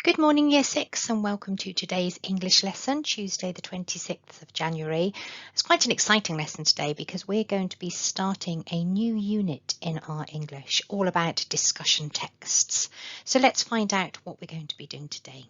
Good morning, Year 6, and welcome to today's English lesson, Tuesday the 26th of January. It's quite an exciting lesson today because we're going to be starting a new unit in our English, all about discussion texts. So let's find out what we're going to be doing today.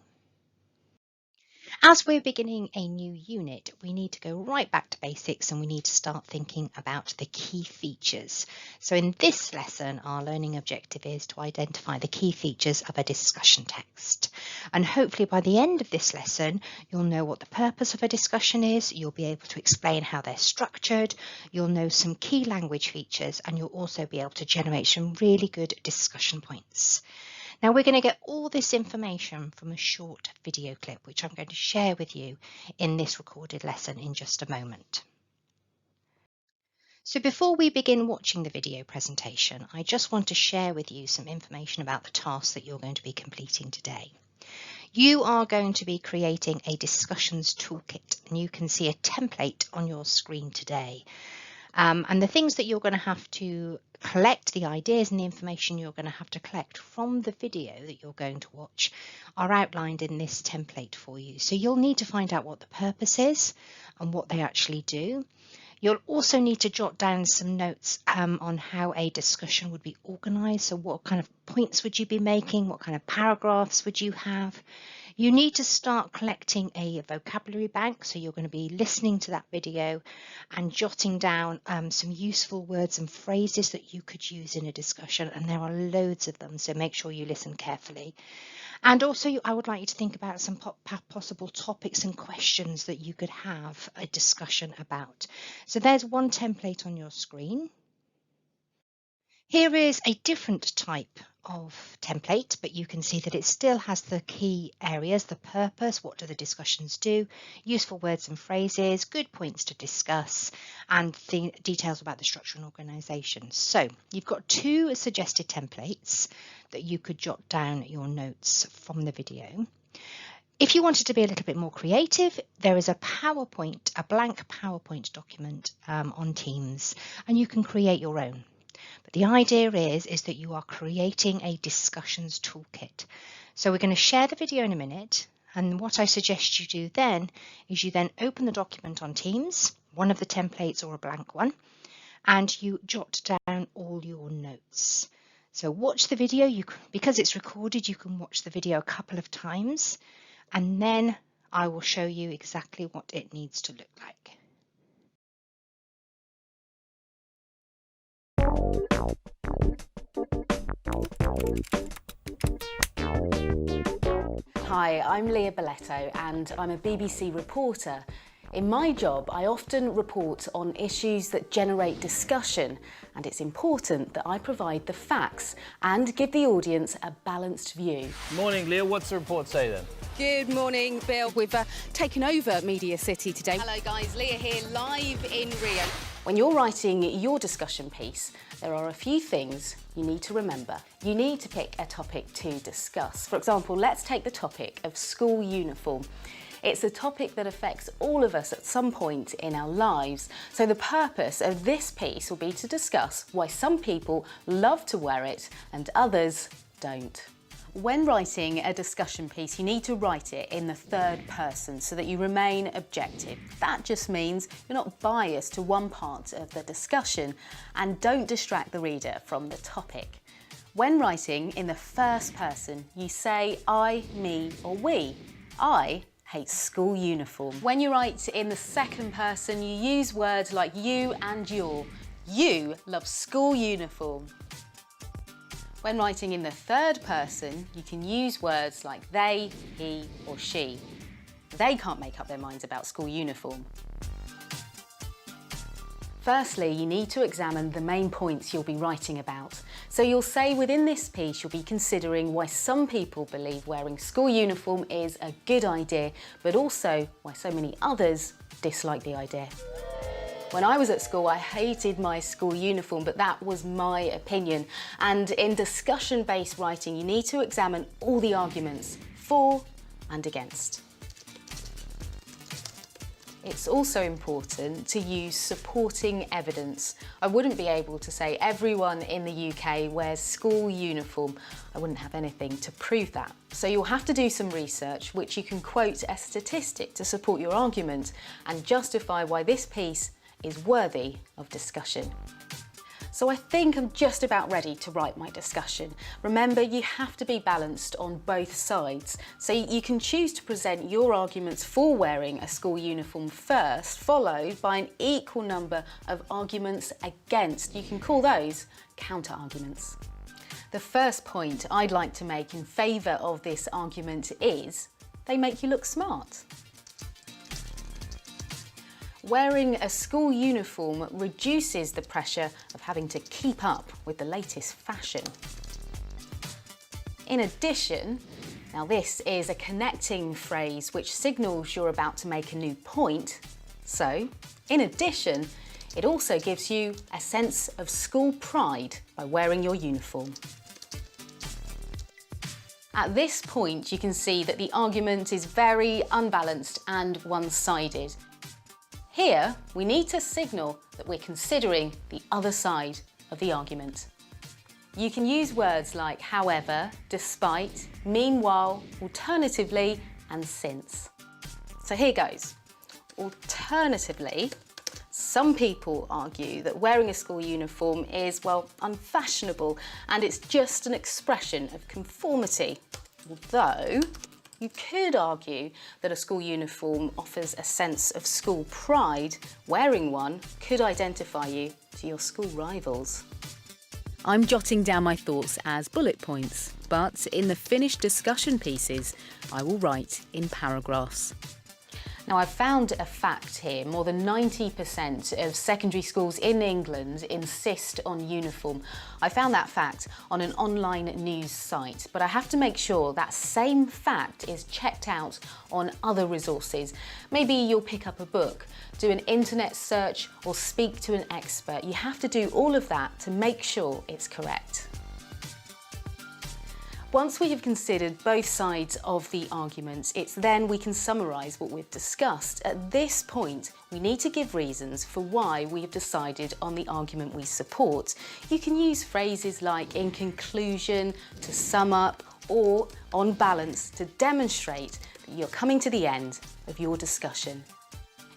As we're beginning a new unit, we need to go right back to basics and we need to start thinking about the key features. So in this lesson, our learning objective is to identify the key features of a discussion text. And hopefully by the end of this lesson, you'll know what the purpose of a discussion is, you'll be able to explain how they're structured, you'll know some key language features, and you'll also be able to generate some really good discussion points. Now we're going to get all this information from a short video clip, which I'm going to share with you in this recorded lesson in just a moment. So before we begin watching the video presentation, I just want to share with you some information about the task that you're going to be completing today. You are going to be creating a discussions toolkit, and you can see a template on your screen today. And the things that you're going to have to collect, the ideas and the information you're going to have to collect from the video that you're going to watch are outlined in this template for you. So you'll need to find out what the purpose is and what they actually do. You'll also need to jot down some notes on how a discussion would be organised. So what kind of points would you be making? What kind of paragraphs would you have? You need to start collecting a vocabulary bank, so you're going to be listening to that video and jotting down some useful words and phrases that you could use in a discussion, and there are loads of them, so make sure you listen carefully. And also I would like you to think about some possible topics and questions that you could have a discussion about. So there's one template on your screen. Here is a different type of template, but you can see that it still has the key areas, the purpose, what do the discussions do, useful words and phrases, good points to discuss, and the details about the structure and organisation. So you've got two suggested templates that you could jot down your notes from the video. If you wanted to be a little bit more creative, there is a PowerPoint, a blank PowerPoint document on Teams, and you can create your own. But the idea is that you are creating a discussions toolkit. So we're going to share the video in a minute, and what I suggest you do then is you then open the document on Teams, one of the templates or a blank one, and you jot down all your notes. So watch the video, because it's recorded, you can watch the video a couple of times, and then I will show you exactly what it needs to look like. Hi, I'm Leah Belletto and I'm a BBC reporter. In my job, I often report on issues that generate discussion, and it's important that I provide the facts and give the audience a balanced view. Morning, Leah. What's the report say then? Good morning, Bill. We've taken over Media City today. Hello guys, Leah here, live in Rio. When you're writing your discussion piece, there are a few things you need to remember. You need to pick a topic to discuss. For example, let's take the topic of school uniform. It's a topic that affects all of us at some point in our lives. So the purpose of this piece will be to discuss why some people love to wear it and others don't. When writing a discussion piece, you need to write it in the third person so that you remain objective. That just means you're not biased to one part of the discussion and don't distract the reader from the topic. When writing in the first person, you say I, me, or we. I hate school uniform. When you write in the second person, you use words like you and your. You love school uniform. When writing in the third person, you can use words like they, he, or she. They can't make up their minds about school uniform. Firstly, you need to examine the main points you'll be writing about. So you'll say within this piece you'll be considering why some people believe wearing school uniform is a good idea, but also why so many others dislike the idea. When I was at school, I hated my school uniform, but that was my opinion. And in discussion-based writing, you need to examine all the arguments for and against. it's also important to use supporting evidence. I wouldn't be able to say everyone in the UK wears school uniform. I wouldn't have anything to prove that. So you'll have to do some research, which you can quote a statistic to support your argument and justify why this piece is worthy of discussion. So I think I'm just about ready to write my discussion. Remember, you have to be balanced on both sides. So you can choose to present your arguments for wearing a school uniform first, followed by an equal number of arguments against. You can call those counter-arguments. The first point I'd like to make in favour of this argument is they make you look smart. Wearing a school uniform reduces the pressure of having to keep up with the latest fashion. In addition, now this is a connecting phrase which signals you're about to make a new point. So, in addition, it also gives you a sense of school pride by wearing your uniform. At this point, you can see that the argument is very unbalanced and one-sided. Here, we need to signal that we're considering the other side of the argument. You can use words like however, despite, meanwhile, alternatively, and since. So here goes. Alternatively, some people argue that wearing a school uniform is, well, unfashionable and it's just an expression of conformity. Although, you could argue that a school uniform offers a sense of school pride. Wearing one could identify you to your school rivals. I'm jotting down my thoughts as bullet points, but in the finished discussion pieces, I will write in paragraphs. Now, I've found a fact here. More than 90% of secondary schools in England insist on uniform. I found that fact on an online news site, but I have to make sure that same fact is checked out on other resources. Maybe you'll pick up a book, do an internet search, or speak to an expert. You have to do all of that to make sure it's correct. Once we have considered both sides of the argument, it's then we can summarise what we've discussed. At this point, we need to give reasons for why we have decided on the argument we support. You can use phrases like in conclusion, to sum up, or on balance to demonstrate that you're coming to the end of your discussion.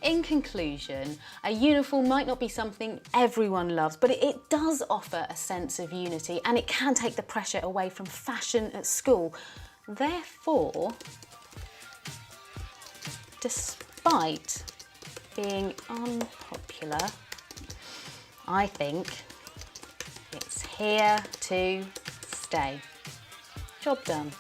In conclusion, a uniform might not be something everyone loves, but it does offer a sense of unity and it can take the pressure away from fashion at school. Therefore, despite being unpopular, I think it's here to stay. Job done.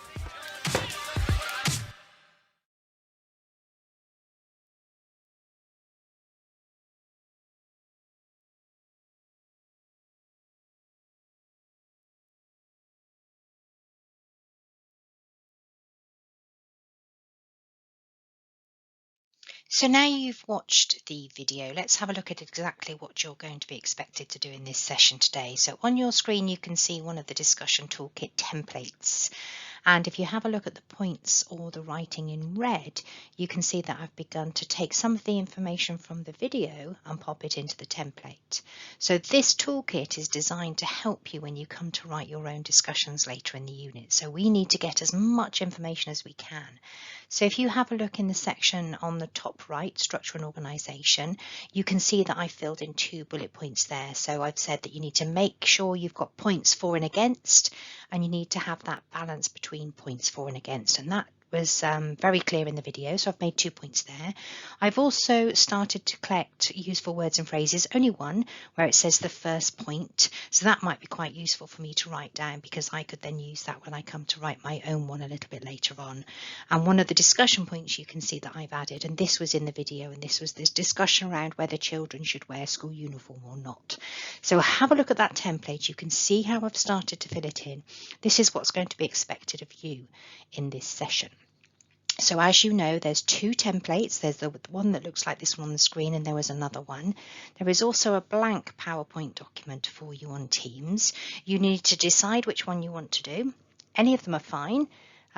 So now you've watched the video, let's have a look at exactly what you're going to be expected to do in this session today. So on your screen, you can see one of the discussion toolkit templates. And if you have a look at the points or the writing in red, you can see that I've begun to take some of the information from the video and pop it into the template. So this toolkit is designed to help you when you come to write your own discussions later in the unit. So we need to get as much information as we can. So if you have a look in the section on the top right, structure and organisation, you can see that I filled in 2 bullet points there. So I've said that you need to make sure you've got points for and against, and you need to have that balance between points for and against, and that was very clear in the video, so I've made 2 points there. I've also started to collect useful words and phrases, only one where it says the first point, so that might be quite useful for me to write down because I could then use that when I come to write my own one a little bit later on. And one of the discussion points you can see that I've added, and this was in the video, and this was this discussion around whether children should wear school uniform or not. So have a look at that template. You can see how I've started to fill it in. This is what's going to be expected of you in this session. So as you know, there's 2 templates. There's the one that looks like this one on the screen, and there was another one. There is also a blank PowerPoint document for you on Teams. You need to decide which one you want to do. Any of them are fine.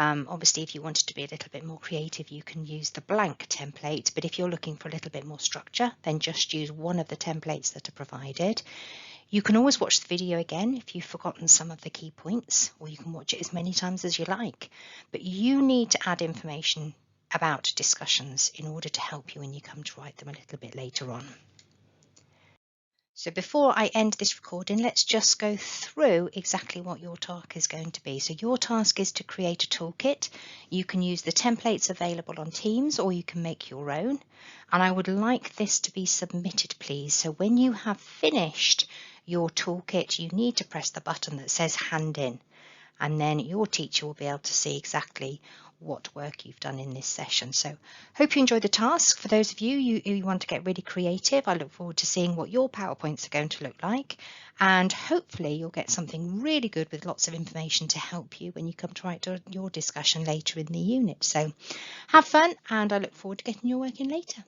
Obviously, if you wanted to be a little bit more creative, you can use the blank template, but if you're looking for a little bit more structure, then just use one of the templates that are provided. You can always watch the video again if you've forgotten some of the key points, or you can watch it as many times as you like, but you need to add information about discussions in order to help you when you come to write them a little bit later on. So before I end this recording, let's just go through exactly what your task is going to be. So your task is to create a toolkit. You can use the templates available on Teams, or you can make your own. And I would like this to be submitted, please. So when you have finished your toolkit, you need to press the button that says hand in, and then your teacher will be able to see exactly what work you've done in this session. So hope you enjoyed the task. For those of you who want to get really creative, I look forward to seeing what your PowerPoints are going to look like, and hopefully you'll get something really good with lots of information to help you when you come to write your discussion later in the unit. So have fun, and I look forward to getting your work in later.